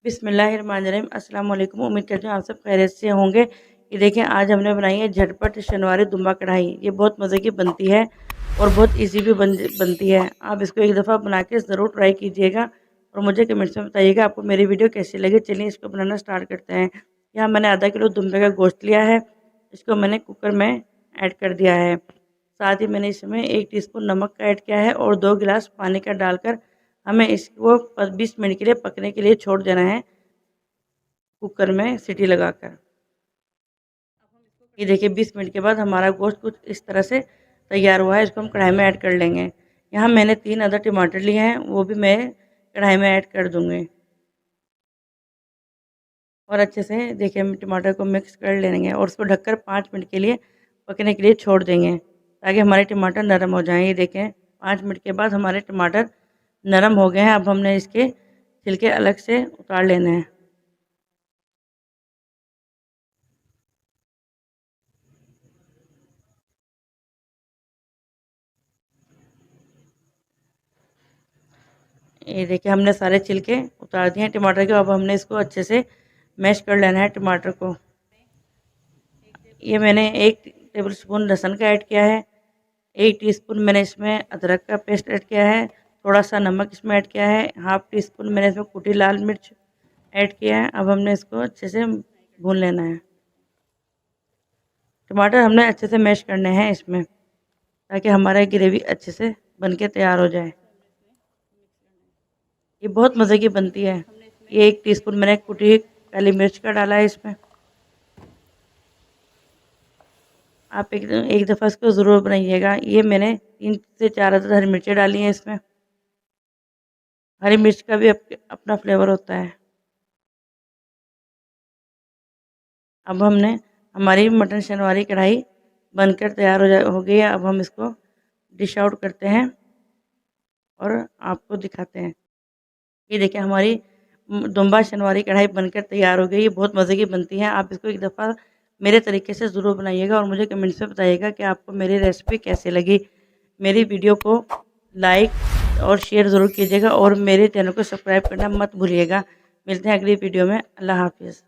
बिस्मिल्लाहिर्रहमानिर्रहीम। अस्सलाम वालेकुम। उम्मीद करती हूँ आप सब खैरियत से होंगे। ये देखें, आज हमने बनाई है झटपट शनवारी दुम्बा कढ़ाई। ये बहुत मज़े की बनती है और बहुत इजी भी बनती है। आप इसको एक दफ़ा बना के ज़रूर ट्राई कीजिएगा और मुझे कमेंट्स में बताइएगा आपको मेरी वीडियो कैसी लगी। चलिए इसको बनाना स्टार्ट करते हैं। यहाँ मैंने आधा किलो दुम्बे का गोश्त लिया है। इसको मैंने कुकर में ऐड कर दिया है। साथ ही मैंने इसमें 1 टीस्पून नमक का ऐड किया है और 2 गिलास पानी का डालकर हमें इसको 20 मिनट के लिए पकने के लिए छोड़ देना है, कुकर में सीटी लगाकर। ये देखिए 20 मिनट के बाद हमारा गोश्त कुछ इस तरह से तैयार हुआ है। इसको हम कढ़ाई में ऐड कर लेंगे। यहाँ मैंने 3 अदर टमाटर लिए हैं, वो भी मैं कढ़ाई में ऐड कर दूँगी। और अच्छे से देखिए हम टमाटर को मिक्स कर लेंगे और उसको ढककर 5 मिनट के लिए पकने के लिए छोड़ देंगे ताकि हमारे टमाटर नरम हो जाएँ। ये देखें 5 मिनट के बाद हमारे टमाटर नरम हो गए हैं। अब हमने इसके छिलके अलग से उतार लेने हैं। ये देखिए हमने सारे छिलके उतार दिए हैं टमाटर के। अब हमने इसको अच्छे से मैश कर लेना है टमाटर को। ये मैंने 1 टेबल स्पून लहसुन का ऐड किया है। 1 टीस्पून मैंने इसमें अदरक का पेस्ट ऐड किया है। थोड़ा सा नमक इसमें ऐड किया है। हाफ़ टी स्पून मैंने इसमें कुटी लाल मिर्च ऐड किया है। अब हमने इसको अच्छे से भून लेना है। टमाटर हमने अच्छे से मैश करने हैं इसमें ताकि हमारा ग्रेवी अच्छे से बन के तैयार हो जाए। ये बहुत मज़े की बनती है। ये 1 टीस्पून मैंने कुटी काली मिर्च का डाला है इसमें। आप एक दफ़ा इसको ज़रूर बनाइएगा। ये मैंने 3 से 4 अदद हरी मिर्चें डाली हैं इसमें। हरी मिर्च का भी अपना फ्लेवर होता है। अब हमने हमारी मटन शनवारी कढ़ाई बनकर तैयार हो गई है। अब हम इसको डिश आउट करते हैं और आपको दिखाते हैं। ये देखिए हमारी दुम्बा शनवारी कढ़ाई बनकर तैयार हो गई। ये बहुत मज़े की बनती है। आप इसको एक दफ़ा मेरे तरीके से ज़रूर बनाइएगा और मुझे कमेंट्स में बताइएगा कि आपको मेरी रेसिपी कैसी लगी। मेरी वीडियो को लाइक और शेयर ज़रूर कीजिएगा और मेरे चैनल को सब्सक्राइब करना मत भूलिएगा। मिलते हैं अगली वीडियो में। अल्लाह हाफ़िज़।